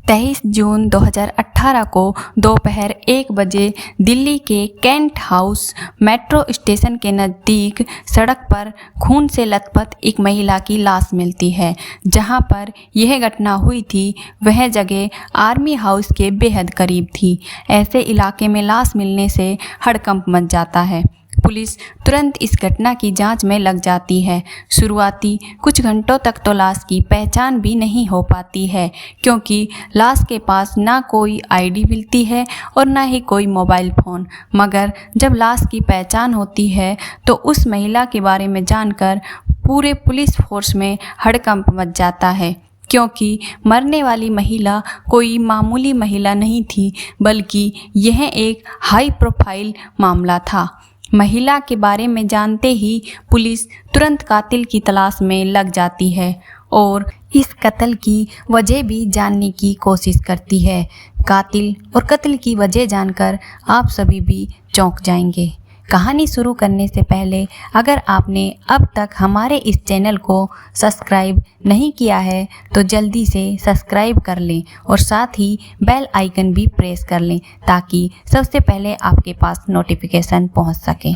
23 जून 2018 को दोपहर 1 बजे दिल्ली के कैंट हाउस मेट्रो स्टेशन के नज़दीक सड़क पर खून से लथपथ एक महिला की लाश मिलती है। जहां पर यह घटना हुई थी वह जगह आर्मी हाउस के बेहद करीब थी। ऐसे इलाके में लाश मिलने से हड़कंप मच जाता है। पुलिस तुरंत इस घटना की जांच में लग जाती है। शुरुआती कुछ घंटों तक तो लाश की पहचान भी नहीं हो पाती है, क्योंकि लाश के पास ना कोई आईडी मिलती है और ना ही कोई मोबाइल फ़ोन। मगर जब लाश की पहचान होती है तो उस महिला के बारे में जानकर पूरे पुलिस फोर्स में हड़कंप मच जाता है, क्योंकि मरने वाली महिला कोई मामूली महिला नहीं थी, बल्कि यह एक हाई प्रोफाइल मामला था। महिला के बारे में जानते ही पुलिस तुरंत कातिल की तलाश में लग जाती है और इस कत्ल की वजह भी जानने की कोशिश करती है। कातिल और कत्ल की वजह जानकर आप सभी भी चौंक जाएंगे। कहानी शुरू करने से पहले अगर आपने अब तक हमारे इस चैनल को सब्सक्राइब नहीं किया है तो जल्दी से सब्सक्राइब कर लें और साथ ही बेल आइकन भी प्रेस कर लें, ताकि सबसे पहले आपके पास नोटिफिकेशन पहुंच सके।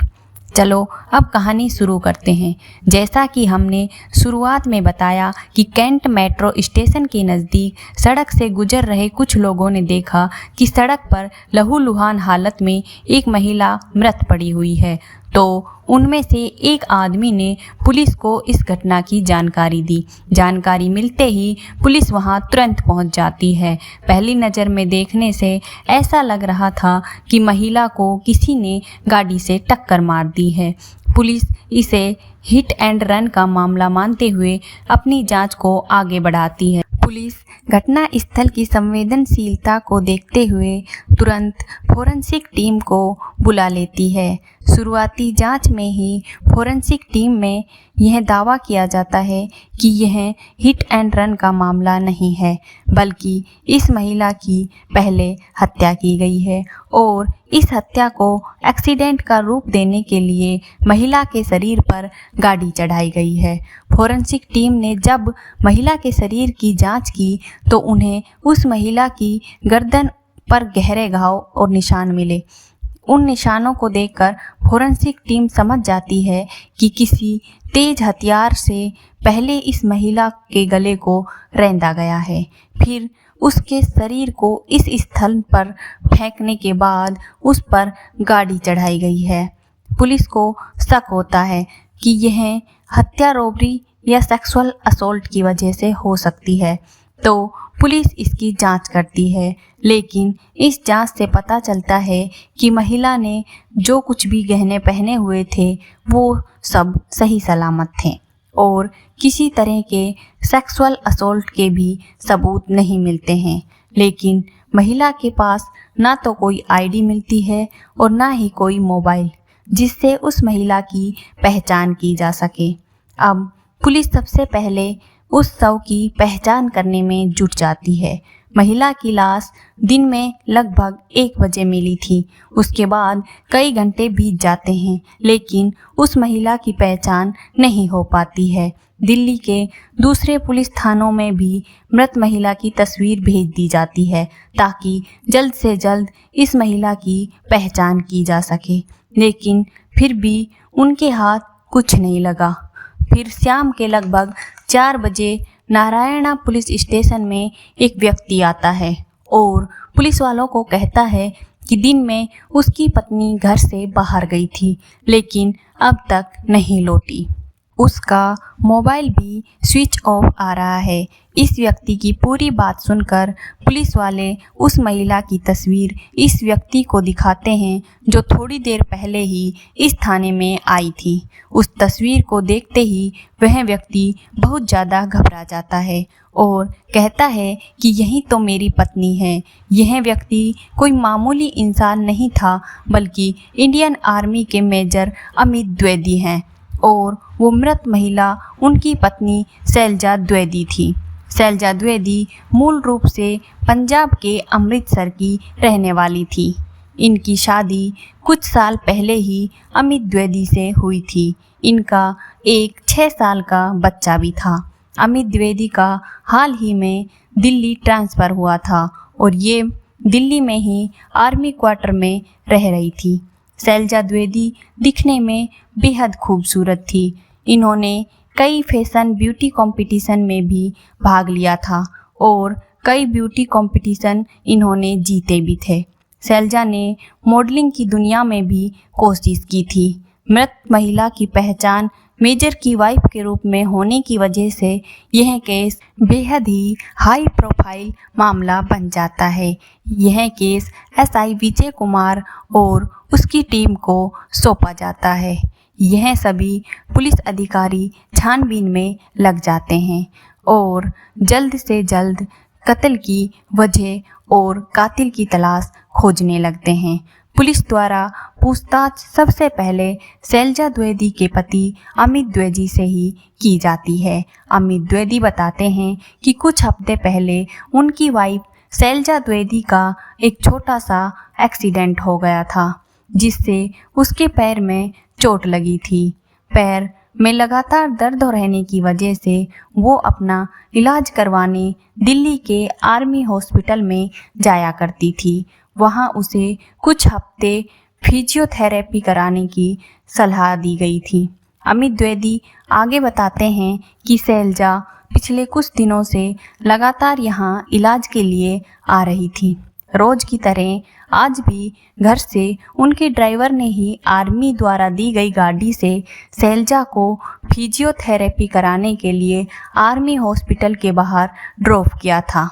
चलो अब कहानी शुरू करते हैं। जैसा कि हमने शुरुआत में बताया कि कैंट मेट्रो स्टेशन के नज़दीक सड़क से गुजर रहे कुछ लोगों ने देखा कि सड़क पर लहूलुहान हालत में एक महिला मृत पड़ी हुई है। तो उनमें से एक आदमी ने पुलिस को इस घटना की जानकारी दी। जानकारी मिलते ही पुलिस वहां तुरंत पहुंच जाती है। पहली नज़र में देखने से ऐसा लग रहा था कि महिला को किसी ने गाड़ी से टक्कर मार दी है। पुलिस इसे हिट एंड रन का मामला मानते हुए अपनी जांच को आगे बढ़ाती है। पुलिस घटना स्थल की संवेदनशीलता को देखते हुए तुरंत फोरेंसिक टीम को बुला लेती है। शुरुआती जांच में ही फोरेंसिक टीम में यह दावा किया जाता है कि यह हिट एंड रन का मामला नहीं है, बल्कि इस महिला की पहले हत्या की गई है और इस हत्या को एक्सीडेंट का रूप देने के लिए महिला के शरीर पर गाड़ी चढ़ाई गई है। फोरेंसिक टीम ने जब महिला के शरीर की जांच की तो उन्हें उस महिला की गर्दन पर गहरे घाव और निशान मिले। उन निशानों को देखकर फोरेंसिक टीम समझ जाती है कि किसी तेज हथियार से पहले इस महिला के गले को रैंदा गया है, फिर उसके शरीर को इस स्थल पर फेंकने के बाद उस पर गाड़ी चढ़ाई गई है। पुलिस को शक होता है कि यह हत्या, रॉबरी या सेक्सुअल असॉल्ट की वजह से हो सकती है, तो पुलिस इसकी जांच करती है। लेकिन इस जांच से पता चलता है कि महिला ने जो कुछ भी गहने पहने हुए थे वो सब सही सलामत थे और किसी तरह के सेक्सुअल असॉल्ट के भी सबूत नहीं मिलते हैं। लेकिन महिला के पास ना तो कोई आईडी मिलती है और ना ही कोई मोबाइल जिससे उस महिला की पहचान की जा सके। अब पुलिस सबसे पहले उस शव की पहचान करने में जुट जाती है। महिला की लाश दिन में लगभग 1 बजे मिली थी। उसके बाद कई घंटे बीत जाते हैं, लेकिन उस महिला की पहचान नहीं हो पाती है। दिल्ली के दूसरे पुलिस थानों में भी मृत महिला की तस्वीर भेज दी जाती है, ताकि जल्द से जल्द इस महिला की पहचान की जा सके। लेकिन फिर भी उनके हाथ कुछ नहीं लगा। फिर शाम के लगभग 4 बजे नारायणा पुलिस स्टेशन में एक व्यक्ति आता है और पुलिस वालों को कहता है कि दिन में उसकी पत्नी घर से बाहर गई थी, लेकिन अब तक नहीं लौटी। उसका मोबाइल भी स्विच ऑफ आ रहा है। इस व्यक्ति की पूरी बात सुनकर पुलिस वाले उस महिला की तस्वीर इस व्यक्ति को दिखाते हैं जो थोड़ी देर पहले ही इस थाने में आई थी। उस तस्वीर को देखते ही वह व्यक्ति बहुत ज़्यादा घबरा जाता है और कहता है कि यही तो मेरी पत्नी है। यह व्यक्ति कोई मामूली इंसान नहीं था, बल्कि इंडियन आर्मी के मेजर अमित द्विवेदी हैं और वो मृत महिला उनकी पत्नी शैलजा द्विवेदी थी। शैलजा द्विवेदी मूल रूप से पंजाब के अमृतसर की रहने वाली थी। इनकी शादी कुछ साल पहले ही अमित द्विवेदी से हुई थी। इनका एक 6 साल का बच्चा भी था। अमित द्विवेदी का हाल ही में दिल्ली ट्रांसफ़र हुआ था और ये दिल्ली में ही आर्मी क्वार्टर में रह रही थी। शैलजा द्विवेदी दिखने में बेहद खूबसूरत थी। इन्होंने कई फैशन ब्यूटी कंपटीशन में भी भाग लिया था और कई ब्यूटी कंपटीशन इन्होंने जीते भी थे। शैलजा ने मॉडलिंग की दुनिया में भी कोशिश की थी। मृत महिला की पहचान मेजर की वाइफ के रूप में होने की वजह से यह केस बेहद ही हाई प्रोफाइल मामला बन जाता है। यह केस एसआई विजय कुमार और उसकी टीम को सौंपा जाता है। यह सभी पुलिस अधिकारी छानबीन में लग जाते हैं और जल्द से जल्द कत्ल की वजह और कातिल की तलाश खोजने लगते हैं। पुलिस द्वारा पूछताछ सबसे पहले शैलजा द्विवेदी के पति अमित द्विवेदी से ही की जाती है। अमित द्विवेदी बताते हैं कि कुछ हफ्ते पहले उनकी वाइफ शैलजा द्विवेदी का एक छोटा सा एक्सीडेंट हो गया था, जिससे उसके पैर में चोट लगी थी। पैर में लगातार दर्द रहने की वजह से वो अपना इलाज करवाने दिल्ली के आर्मी हॉस्पिटल में जाया करती थी। वहाँ उसे कुछ हफ्ते फिजियोथेरेपी कराने की सलाह दी गई थी। अमित द्विवेदी आगे बताते हैं कि शैलजा पिछले कुछ दिनों से लगातार यहाँ इलाज के लिए आ रही थी। रोज की तरह आज भी घर से उनके ड्राइवर ने ही आर्मी द्वारा दी गई गाड़ी से शैलजा को फिजियोथेरेपी कराने के लिए आर्मी हॉस्पिटल के बाहर ड्रॉप किया था।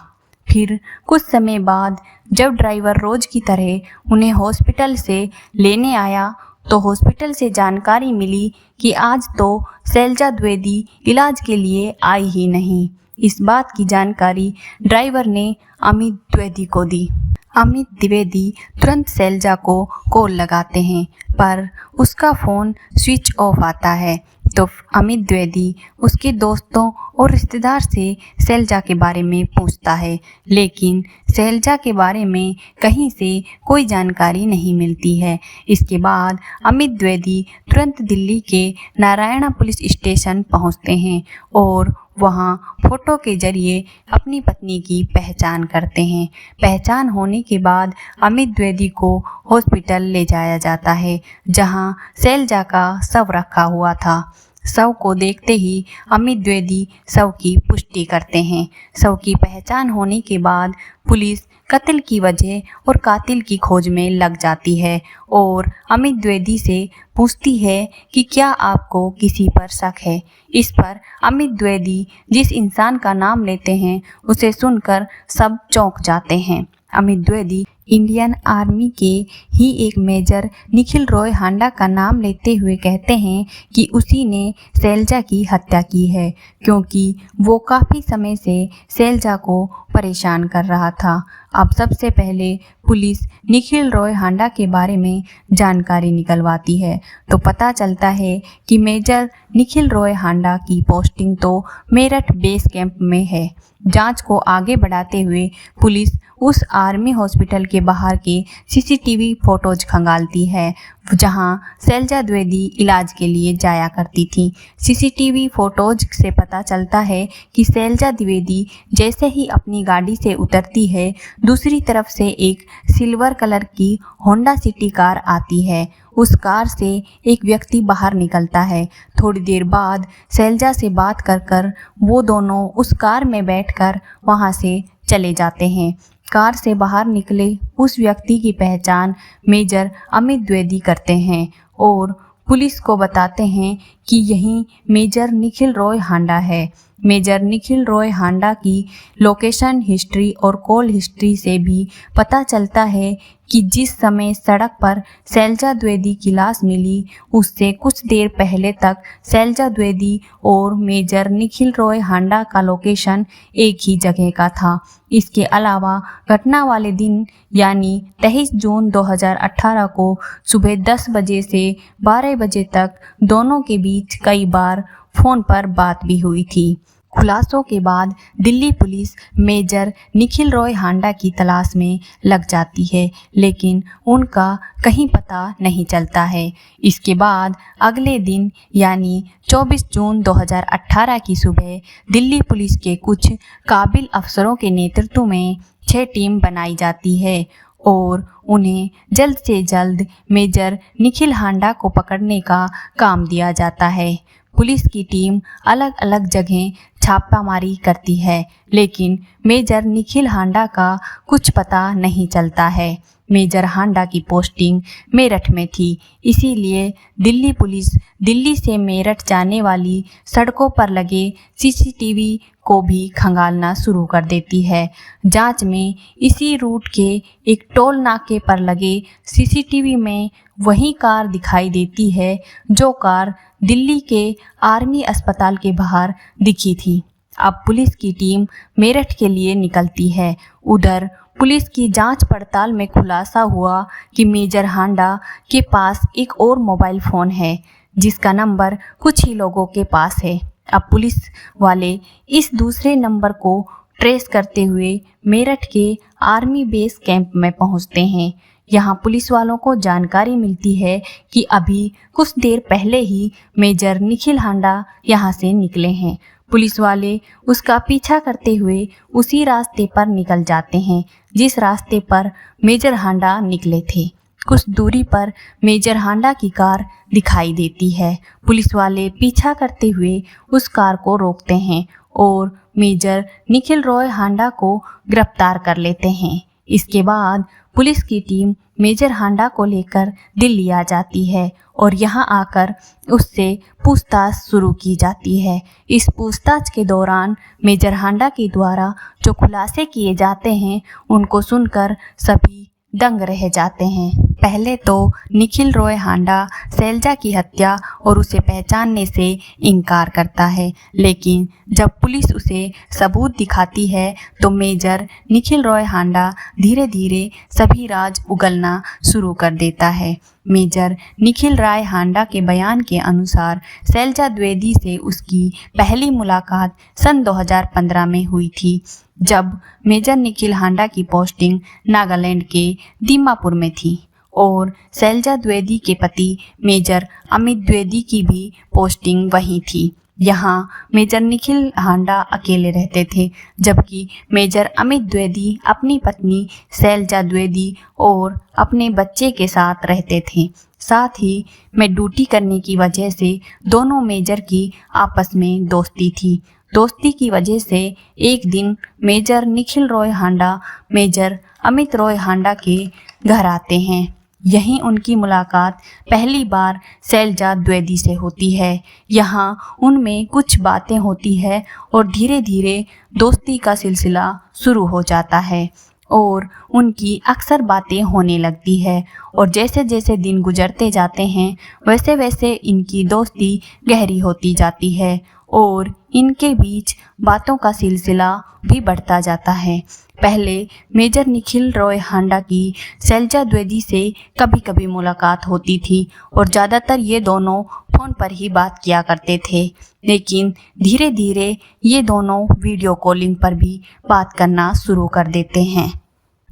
फिर कुछ समय बाद जब ड्राइवर रोज की तरह उन्हें हॉस्पिटल से लेने आया तो हॉस्पिटल से जानकारी मिली कि आज तो शैलजा द्विवेदी इलाज के लिए आई ही नहीं। इस बात की जानकारी ड्राइवर ने अमित द्विवेदी को दी। अमित द्विवेदी तुरंत शैलजा को कॉल लगाते हैं पर उसका फ़ोन स्विच ऑफ आता है। तो अमित द्विवेदी उसके दोस्तों और रिश्तेदार से शैलजा के बारे में पूछता है, लेकिन शैलजा के बारे में कहीं से कोई जानकारी नहीं मिलती है। इसके बाद अमित द्विवेदी तुरंत दिल्ली के नारायणा पुलिस स्टेशन पहुंचते हैं और वहां फ़ोटो के जरिए अपनी पत्नी की पहचान करते हैं। पहचान होने के बाद अमित द्विवेदी को हॉस्पिटल ले जाया जाता है, जहां शैलजा का शव रखा हुआ था। शव को देखते ही अमित द्विवेदी शव की पुष्टि करते हैं। शव की पहचान होने के बाद पुलिस कत्ल की वजह और कातिल की खोज में लग जाती है और अमित द्विवेदी से पूछती है कि क्या आपको किसी पर शक है। इस पर अमित द्विवेदी जिस इंसान का नाम लेते हैं उसे सुनकर सब चौंक जाते हैं। अमित द्विवेदी इंडियन आर्मी के ही एक मेजर निखिल रॉय हांडा का नाम लेते हुए कहते हैं कि उसी ने शैलजा की हत्या की है, क्योंकि वो काफ़ी समय से शैलजा को परेशान कर रहा था। अब सबसे पहले पुलिस निखिल रॉय हांडा के बारे में जानकारी निकलवाती है तो पता चलता है कि मेजर निखिल रॉय हांडा की पोस्टिंग तो मेरठ बेस कैंप में है। जांच को आगे बढ़ाते हुए पुलिस उस आर्मी हॉस्पिटल के बाहर के सीसीटीवी फोटोज खंगालती है जहां शैलजा द्विवेदी इलाज के लिए जाया करती थी। सीसीटीवी फोटोज से पता चलता है कि शैलजा द्विवेदी जैसे ही अपनी गाड़ी से उतरती है, दूसरी तरफ से एक सिल्वर कलर की होंडा सिटी कार आती है। उस कार से एक व्यक्ति बाहर निकलता है। थोड़ी देर बाद शैलजा से बात कर वो दोनों उस कार में बैठकर वहां से चले जाते हैं। कार से बाहर निकले उस व्यक्ति की पहचान मेजर अमित द्विवेदी करते हैं और पुलिस को बताते हैं कि यही मेजर निखिल रॉय हांडा है। मेजर निखिल रॉय हांडा की लोकेशन हिस्ट्री और कॉल हिस्ट्री से भी पता चलता है कि जिस समय सड़क पर शैलजा द्विवेदी की लाश मिली उससे कुछ देर पहले तक शैलजा द्विवेदी और मेजर निखिल रॉय हांडा का लोकेशन एक ही जगह का था। इसके अलावा घटना वाले दिन यानी 23 जून 2018 को सुबह 10 बजे से 12 बजे तक दोनों के बीच कई बार फ़ोन पर बात भी हुई थी। खुलासों के बाद दिल्ली पुलिस मेजर निखिल रॉय हांडा की तलाश में लग जाती है, लेकिन उनका कहीं पता नहीं चलता है। इसके बाद अगले दिन यानी 24 जून 2018 की सुबह दिल्ली पुलिस के कुछ काबिल अफसरों के नेतृत्व में 6 टीम बनाई जाती है और उन्हें जल्द से जल्द मेजर निखिल हांडा को पकड़ने का काम दिया जाता है। पुलिस की टीम अलग अलग जगह छापामारी करती है, लेकिन मेजर निखिल हांडा का कुछ पता नहीं चलता है। मेजर हांडा की पोस्टिंग मेरठ में थी, इसीलिए दिल्ली पुलिस दिल्ली से मेरठ जाने वाली सड़कों पर लगे सीसीटीवी को भी खंगालना शुरू कर देती है। जांच में इसी रूट के एक टोल नाके पर लगे सीसीटीवी में वही कार दिखाई देती है जो कार दिल्ली के आर्मी अस्पताल के बाहर दिखी थी। अब पुलिस की टीम मेरठ के लिए निकलती है। उधर पुलिस की जांच पड़ताल में खुलासा हुआ कि मेजर हांडा के पास एक और मोबाइल फ़ोन है जिसका नंबर कुछ ही लोगों के पास है। अब पुलिस वाले इस दूसरे नंबर को ट्रेस करते हुए मेरठ के आर्मी बेस कैंप में पहुंचते हैं। यहाँ पुलिस वालों को जानकारी मिलती है कि अभी कुछ देर पहले ही मेजर निखिल हांडा यहाँ से निकले हैं। पुलिस वाले उसका पीछा करते हुए उसी रास्ते पर निकल जाते हैं जिस रास्ते पर मेजर हांडा निकले थे। कुछ दूरी पर मेजर हांडा की कार दिखाई देती है। पुलिस वाले पीछा करते हुए उस कार को रोकते हैं और मेजर निखिल रॉय हांडा को गिरफ्तार कर लेते हैं। इसके बाद पुलिस की टीम मेजर हांडा को लेकर दिल्ली आ जाती है और यहाँ आकर उससे पूछताछ शुरू की जाती है। इस पूछताछ के दौरान मेजर हांडा के द्वारा जो खुलासे किए जाते हैं उनको सुनकर सभी दंग रह जाते हैं। पहले तो निखिल रॉय हांडा शैलजा की हत्या और उसे पहचानने से इनकार करता है, लेकिन जब पुलिस उसे सबूत दिखाती है तो मेजर निखिल रॉय हांडा धीरे धीरे सभी राज उगलना शुरू कर देता है। मेजर निखिल रॉय हांडा के बयान के अनुसार शैलजा द्विवेदी से उसकी पहली मुलाकात सन 2015 में हुई थी, जब मेजर निखिल हांडा की पोस्टिंग नागालैंड के दीमापुर में थी और शैलजा द्विवेदी के पति मेजर अमित द्विवेदी की भी पोस्टिंग वहीं थी। यहाँ मेजर निखिल हांडा अकेले रहते थे, जबकि मेजर अमित द्विवेदी अपनी पत्नी शैलजा द्विवेदी और अपने बच्चे के साथ रहते थे। साथ ही में ड्यूटी करने की वजह से दोनों मेजर की आपस में दोस्ती थी। दोस्ती की वजह से एक दिन मेजर निखिल रॉय हांडा मेजर अमित रॉय हांडा के घर आते हैं। यहीं उनकी मुलाकात पहली बार शैलजा द्विवेदी से होती है। यहाँ उनमें कुछ बातें होती है और धीरे धीरे दोस्ती का सिलसिला शुरू हो जाता है और उनकी अक्सर बातें होने लगती है और जैसे जैसे दिन गुजरते जाते हैं वैसे वैसे इनकी दोस्ती गहरी होती जाती है और इनके बीच बातों का सिलसिला भी बढ़ता जाता है। पहले मेजर निखिल रॉय हांडा की शैलजा द्विवेदी से कभी कभी मुलाकात होती थी और ज़्यादातर ये दोनों फ़ोन पर ही बात किया करते थे, लेकिन धीरे धीरे ये दोनों वीडियो कॉलिंग पर भी बात करना शुरू कर देते हैं।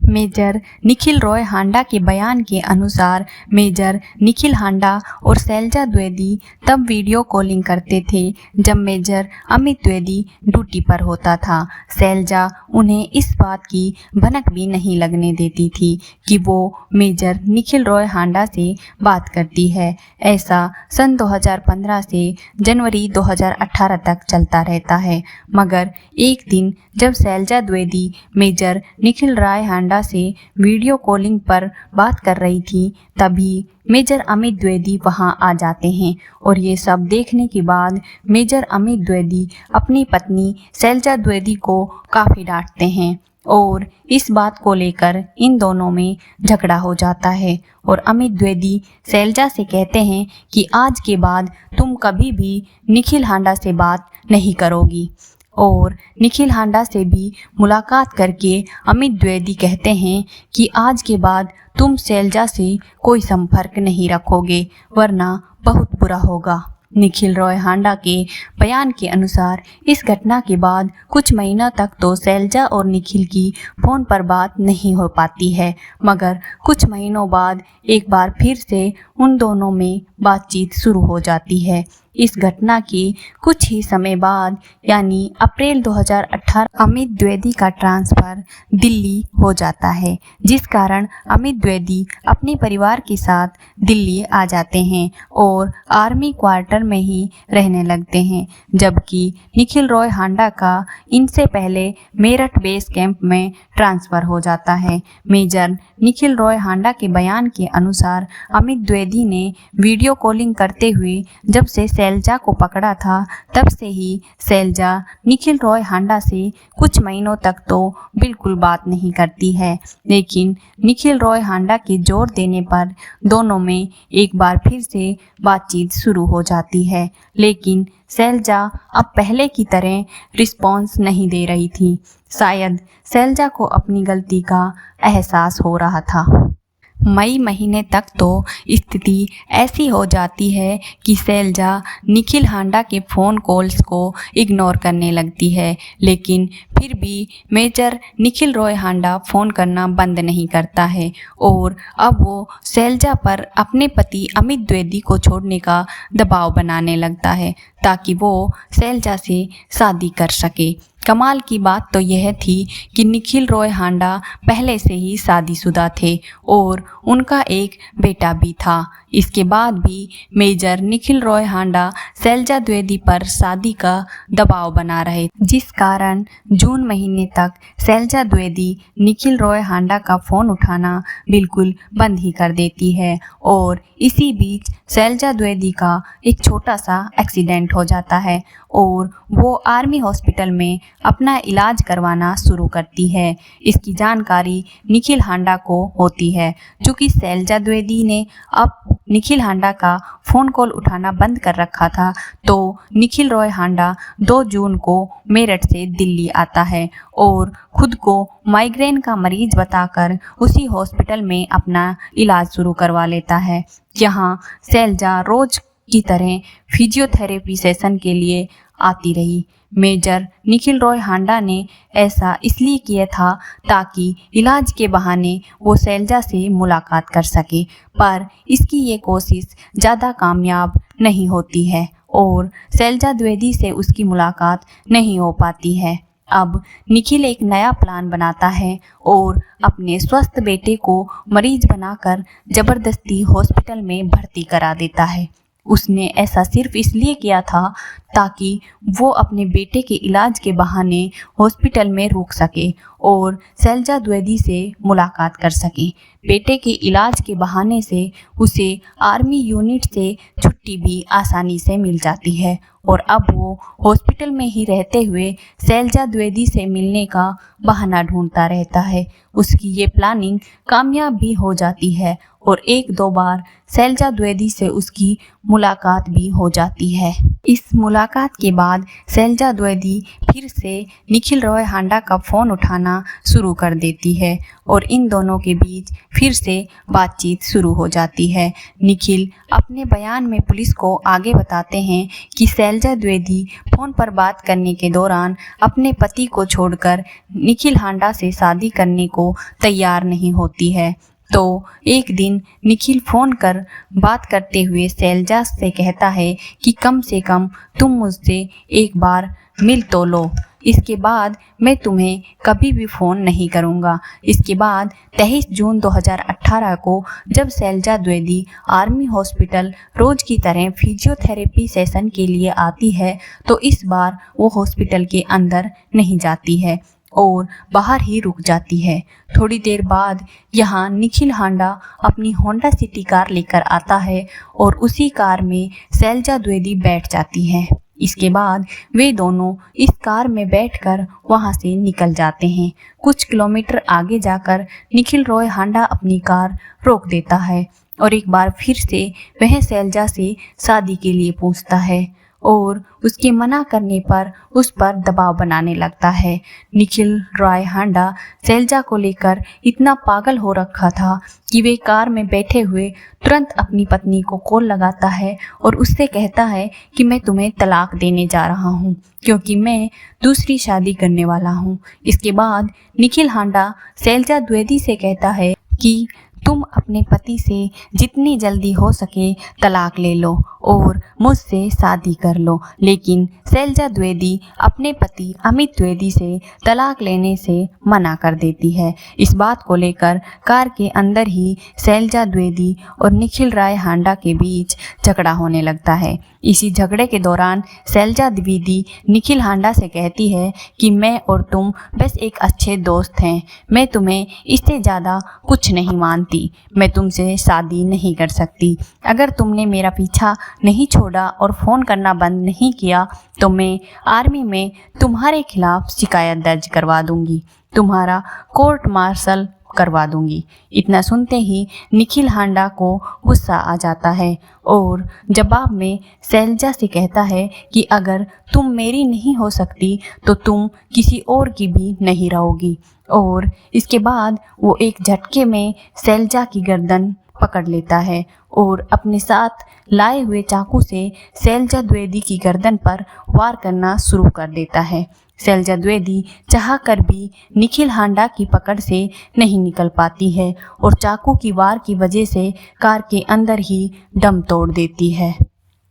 मेजर निखिल रॉय हांडा के बयान के अनुसार मेजर निखिल हांडा और शैलजा द्विवेदी तब वीडियो कॉलिंग करते थे जब मेजर अमित द्विवेदी ड्यूटी पर होता था। शैलजा उन्हें इस बात की भनक भी नहीं लगने देती थी कि वो मेजर निखिल रॉय हांडा से बात करती है। ऐसा सन 2015 से जनवरी 2018 तक चलता रहता है, मगर एक दिन जब शैलजा द्विवेदी मेजर निखिल रॉय हांडा से वीडियो कॉलिंग पर बात कर रही थी, तभी मेजर अमित द्विवेदी वहां आ जाते हैं और ये सब देखने के बाद मेजर अमित द्विवेदी अपनी पत्नी शैलजा द्विवेदी को काफ़ी डांटते हैं और इस बात को लेकर इन दोनों में झगड़ा हो जाता है और अमित द्विवेदी शैलजा से कहते हैं कि आज के बाद तुम कभी भी निखिल हांडा से बात नहीं करोगी। और निखिल हांडा से भी मुलाकात करके अमित द्विवेदी कहते हैं कि आज के बाद तुम शैलजा से कोई संपर्क नहीं रखोगे वरना बहुत बुरा होगा। निखिल रॉय हांडा के बयान के अनुसार इस घटना के बाद कुछ महीनों तक तो शैलजा और निखिल की फ़ोन पर बात नहीं हो पाती है, मगर कुछ महीनों बाद एक बार फिर से उन दोनों में बातचीत शुरू हो जाती है। इस घटना के कुछ ही समय बाद यानी अप्रैल 2018 अमित द्विवेदी का ट्रांसफ़र दिल्ली हो जाता है, जिस कारण अमित द्विवेदी अपने परिवार के साथ दिल्ली आ जाते हैं और आर्मी क्वार्टर में ही रहने लगते हैं, जबकि निखिल रॉय हांडा का इनसे पहले मेरठ बेस कैंप में ट्रांसफ़र हो जाता है। मेजर निखिल रॉय हांडा के बयान के अनुसार अमित द्विवेदी ने वीडियो कॉलिंग करते हुए जब से शैलजा को पकड़ा था तब से ही शैलजा निखिल रॉय हांडा से कुछ महीनों तक तो बिल्कुल बात नहीं करती है, लेकिन निखिल रॉय हांडा के जोर देने पर दोनों में एक बार फिर से बातचीत शुरू हो जाती है। लेकिन शैलजा अब पहले की तरह रिस्पॉन्स नहीं दे रही थी। शायद शैलजा को अपनी गलती का एहसास हो रहा था। मई महीने तक तो स्थिति ऐसी हो जाती है कि शैलजा निखिल हांडा के फ़ोन कॉल्स को इग्नोर करने लगती है, लेकिन फिर भी मेजर निखिल रॉय हांडा फ़ोन करना बंद नहीं करता है और अब वो शैलजा पर अपने पति अमित द्विवेदी को छोड़ने का दबाव बनाने लगता है ताकि वो शैलजा से शादी कर सके। कमाल की बात तो यह थी कि निखिल रॉय हांडा पहले से ही शादीशुदा थे और उनका एक बेटा भी था। इसके बाद भी मेजर निखिल रॉय हांडा शैलजा द्विवेदी पर शादी का दबाव बना रहे, जिस कारण जून महीने तक शैलजा द्विवेदी निखिल रॉय हांडा का फ़ोन उठाना बिल्कुल बंद ही कर देती है और इसी बीच शैलजा द्विवेदी का एक छोटा सा एक्सीडेंट हो जाता है और वो आर्मी हॉस्पिटल में अपना इलाज करवाना शुरू करती है। इसकी जानकारी निखिल हांडा को होती है। चूँकि शैलजा द्विवेदी ने अब निखिल हांडा का फ़ोन कॉल उठाना बंद कर रखा था, तो निखिल रॉय हांडा 2 जून को मेरठ से दिल्ली आता है और खुद को माइग्रेन का मरीज बताकर उसी हॉस्पिटल में अपना इलाज शुरू करवा लेता है। यहाँ शैलजा रोज की तरह फिजियोथेरेपी सेशन के लिए आती रही। मेजर निखिल रॉय हांडा ने ऐसा इसलिए किया था ताकि इलाज के बहाने वो शैलजा से मुलाकात कर सके, पर इसकी ये कोशिश ज़्यादा कामयाब नहीं होती है और शैलजा द्विवेदी से उसकी मुलाकात नहीं हो पाती है। अब निखिल एक नया प्लान बनाता है और अपने स्वस्थ बेटे को मरीज बनाकर ज़बरदस्ती हॉस्पिटल में भर्ती करा देता है। उसने ऐसा सिर्फ इसलिए किया था ताकि वो अपने बेटे के इलाज के बहाने हॉस्पिटल में रुक सके और शैलजा द्विवेदी से मुलाकात कर सके। बेटे के इलाज के बहाने से उसे आर्मी यूनिट से छुट्टी भी आसानी से मिल जाती है और अब वो हॉस्पिटल में ही रहते हुए शैलजा द्विवेदी से मिलने का बहाना ढूंढता रहता है। उसकी ये प्लानिंग कामयाब भी हो जाती है और 1-2 बार शैलजा द्विवेदी से उसकी मुलाकात भी हो जाती है। इस मुलाकात के बाद शैलजा द्विवेदी फिर से निखिल रॉय हांडा का फ़ोन उठाना शुरू कर देती है और इन दोनों के बीच फिर से बातचीत शुरू हो जाती है। निखिल अपने बयान में पुलिस को आगे बताते हैं कि शैलजा द्विवेदी फ़ोन पर बात करने के दौरान अपने पति को छोड़कर निखिल हांडा से शादी करने को तैयार नहीं होती है। तो एक दिन निखिल फ़ोन कर बात करते हुए शैलजा से कहता है कि कम से कम तुम मुझसे एक बार मिल तो लो, इसके बाद मैं तुम्हें कभी भी फ़ोन नहीं करूँगा। इसके बाद 23 जून 2018 को जब शैलजा द्विवेदी आर्मी हॉस्पिटल रोज़ की तरह फिजियोथेरेपी सेशन के लिए आती है, तो इस बार वो हॉस्पिटल के अंदर नहीं जाती है और बाहर ही रुक जाती है। थोड़ी देर बाद यहाँ निखिल हांडा अपनी होंडा सिटी कार लेकर आता है और उसी कार में शैलजा द्विवेदी बैठ जाती है। इसके बाद वे दोनों इस कार में बैठकर वहाँ से निकल जाते हैं। कुछ किलोमीटर आगे जाकर निखिल रॉय हांडा अपनी कार रोक देता है और एक बार फिर से वह शैलजा से शादी के लिए पूछता है और उसके मना करने पर उस पर दबाव बनाने लगता है। निखिल रॉय हांडा शैलजा को लेकर इतना पागल हो रखा था कि वे कार में बैठे हुए तुरंत अपनी पत्नी को कॉल लगाता है और उससे कहता है कि मैं तुम्हें तलाक देने जा रहा हूँ क्योंकि मैं दूसरी शादी करने वाला हूँ। इसके बाद निखिल हांडा शैलजा द्विवेदी से कहता है कि तुम अपने पति से जितनी जल्दी हो सके तलाक ले लो और मुझसे शादी कर लो। लेकिन शैलजा द्विवेदी अपने पति अमित द्विवेदी से तलाक लेने से मना कर देती है। इस बात को लेकर कार के अंदर ही शैलजा द्विवेदी और निखिल रॉय हांडा के बीच झगड़ा होने लगता है। इसी झगड़े के दौरान शैलजा द्विवेदी निखिल हांडा से कहती है कि मैं और तुम बस एक अच्छे दोस्त हैं, मैं तुम्हें इससे ज़्यादा कुछ नहीं मानती, मैं तुमसे शादी नहीं कर सकती। अगर तुमने मेरा पीछा नहीं छोड़ा और फ़ोन करना बंद नहीं किया तो मैं आर्मी में तुम्हारे खिलाफ शिकायत दर्ज करवा दूंगी, तुम्हारा कोर्ट मार्शल करवा दूंगी। इतना सुनते ही निखिल हांडा को गुस्सा आ जाता है और जवाब में शैलजा से कहता है कि अगर तुम मेरी नहीं हो सकती तो तुम किसी और की भी नहीं रहोगी। और इसके बाद वो एक झटके में शैलजा की गर्दन पकड़ लेता है और अपने साथ लाए हुए चाकू से शैलजा द्विवेदी की गर्दन पर वार करना शुरू कर देता है। शैलजा द्विवेदी चाहकर भी निखिल हांडा की पकड़ से नहीं निकल पाती है और चाकू की वार की वजह से कार के अंदर ही दम तोड़ देती है।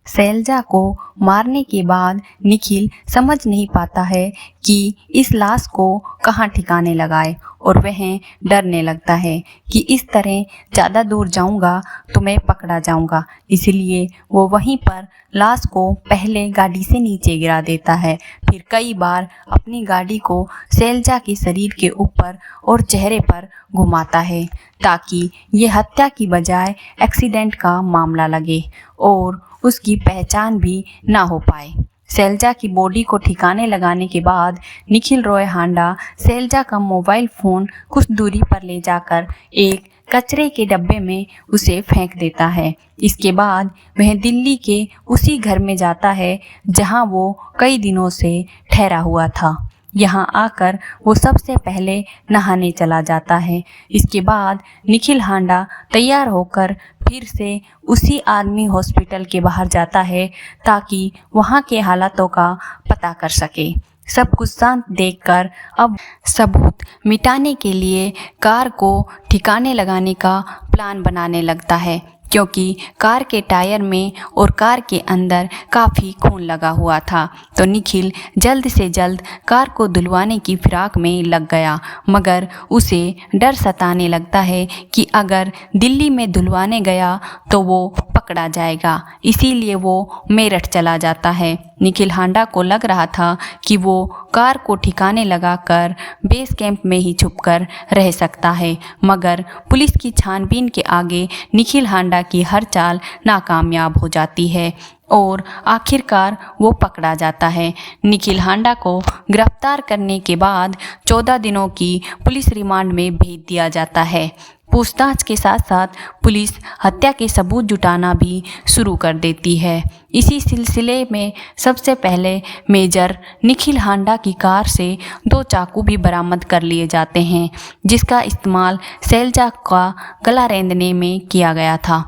शैलजा को मारने के बाद निखिल समझ नहीं पाता है कि इस लाश को कहाँ ठिकाने लगाए और वह डरने लगता है कि इस तरह ज़्यादा दूर जाऊंगा तो मैं पकड़ा जाऊंगा। इसलिए वो वहीं पर लाश को पहले गाड़ी से नीचे गिरा देता है, फिर कई बार अपनी गाड़ी को शैलजा के शरीर के ऊपर और चेहरे पर घुमाता है ताकि ये हत्या की बजाय एक्सीडेंट का मामला लगे और उसकी पहचान भी ना हो पाए। शैलजा की बॉडी को ठिकाने लगाने के बाद निखिल रॉय हांडा शैलजा का मोबाइल फ़ोन कुछ दूरी पर ले जाकर एक कचरे के डब्बे में उसे फेंक देता है। इसके बाद वह दिल्ली के उसी घर में जाता है जहां वो कई दिनों से ठहरा हुआ था। यहाँ आकर वो सबसे पहले नहाने चला जाता है। इसके बाद निखिल हांडा तैयार होकर फिर से उसी आर्मी हॉस्पिटल के बाहर जाता है ताकि वहाँ के हालातों का पता कर सके। सब कुछ शांत देखकर अब सबूत मिटाने के लिए कार को ठिकाने लगाने का प्लान बनाने लगता है क्योंकि कार के टायर में और कार के अंदर काफ़ी खून लगा हुआ था। तो निखिल जल्द से जल्द कार को धुलवाने की फिराक में लग गया, मगर उसे डर सताने लगता है कि अगर दिल्ली में धुलवाने गया तो वो पकड़ा जाएगा, इसीलिए वो मेरठ चला जाता है। निखिल हांडा को लग रहा था कि वो कार को ठिकाने लगाकर बेस कैंप में ही छुपकर रह सकता है, मगर पुलिस की छानबीन के आगे निखिल हांडा की हर चाल नाकामयाब हो जाती है और आखिरकार वो पकड़ा जाता है। निखिल हांडा को गिरफ्तार करने के बाद 14 दिनों की पुलिस रिमांड में भेज दिया जाता है। पूछताछ के साथ साथ पुलिस हत्या के सबूत जुटाना भी शुरू कर देती है। इसी सिलसिले में सबसे पहले मेजर निखिल हांडा की कार से 2 चाकू भी बरामद कर लिए जाते हैं जिसका इस्तेमाल शैलजा का गला रेंदने में किया गया था।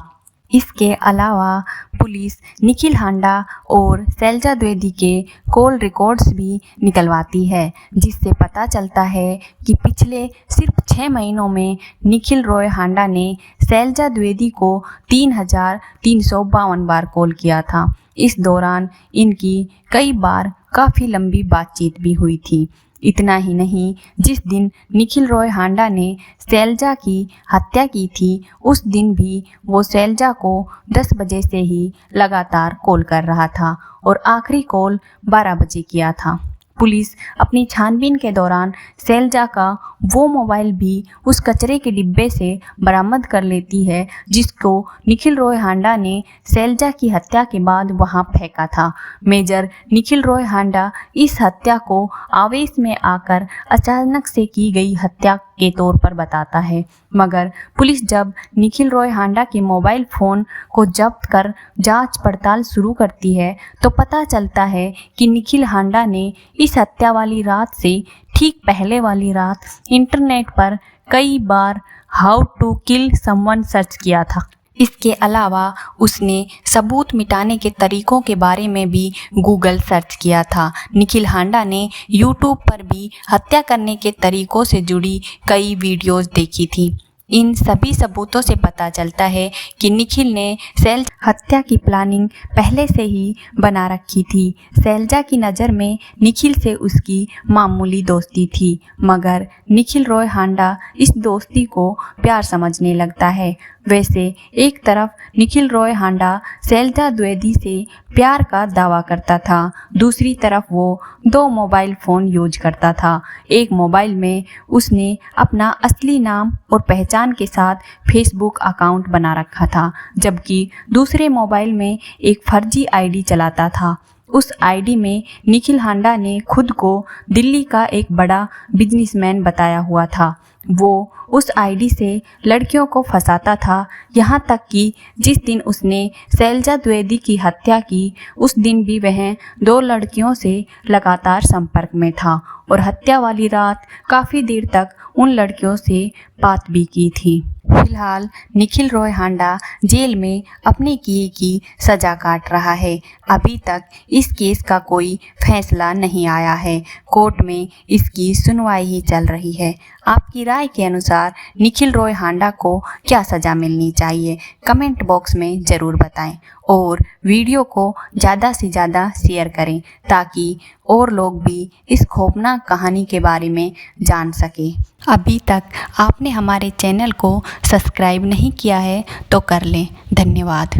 इसके अलावा पुलिस निखिल हांडा और शैलजा द्विवेदी के कॉल रिकॉर्ड्स भी निकलवाती है जिससे पता चलता है कि पिछले सिर्फ 6 महीनों में निखिल रॉय हांडा ने शैलजा द्विवेदी को 3352 बार कॉल किया था। इस दौरान इनकी कई बार काफ़ी लंबी बातचीत भी हुई थी। इतना ही नहीं, जिस दिन निखिल रॉय हांडा ने शैलजा की हत्या की थी उस दिन भी वो शैलजा को 10 बजे से ही लगातार कॉल कर रहा था और आखिरी कॉल 12 बजे किया था। पुलिस अपनी छानबीन के दौरान शैलजा का वो मोबाइल भी उस कचरे के डिब्बे से बरामद कर लेती है जिसको निखिल रॉय हांडा ने शैलजा की हत्या के बाद वहां फेंका था। मेजर निखिल रॉय हांडा इस हत्या को आवेश में आकर अचानक से की गई हत्या के तौर पर बताता है। मगर पुलिस जब निखिल रॉय हांडा के मोबाइल फ़ोन को जब्त कर जांच पड़ताल शुरू करती है तो पता चलता है कि निखिल हांडा ने इस हत्या वाली रात से ठीक पहले वाली रात इंटरनेट पर कई बार how to kill someone search किया था। इसके अलावा उसने सबूत मिटाने के तरीकों के बारे में भी गूगल सर्च किया था। निखिल हांडा ने यूट्यूब पर भी हत्या करने के तरीकों से जुड़ी कई वीडियोस देखी थी। इन सभी सबूतों से पता चलता है कि निखिल ने शैलजा हत्या की प्लानिंग पहले से ही बना रखी थी। शैलजा की नज़र में निखिल से उसकी मामूली दोस्ती थी, मगर निखिल रॉय हांडा इस दोस्ती को प्यार समझने लगता है। वैसे एक तरफ निखिल रॉय हांडा शैलजा द्विवेदी से प्यार का दावा करता था, दूसरी तरफ वो 2 मोबाइल फ़ोन यूज करता था। एक मोबाइल में उसने अपना असली नाम और पहचान के साथ फेसबुक अकाउंट बना रखा था, जबकि दूसरे मोबाइल में एक फर्जी आईडी चलाता था। उस आईडी में निखिल हांडा ने खुद को दिल्ली का एक बड़ा बिजनेसमैन बताया हुआ था। वो उस आईडी से लड़कियों को फंसाता था, यहाँ तक कि जिस दिन उसने शैलजा द्विवेदी की हत्या की उस दिन भी वह 2 लड़कियों से लगातार संपर्क में था और हत्या वाली रात काफ़ी देर तक उन लड़कियों से बात भी की थी। फिलहाल निखिल रॉय हांडा जेल में अपने किए की सज़ा काट रहा है। अभी तक इस केस का कोई फैसला नहीं आया है। कोर्ट में इसकी सुनवाई ही चल रही है। आपकी राय के अनुसार निखिल रॉय हांडा को क्या सज़ा मिलनी चाहिए, कमेंट बॉक्स में ज़रूर बताएं और वीडियो को ज़्यादा से ज़्यादा शेयर करें ताकि और लोग भी इस खौफनाक कहानी के बारे में जान सकें। अभी तक आपने हमारे चैनल को सब्सक्राइब नहीं किया है तो कर लें। धन्यवाद।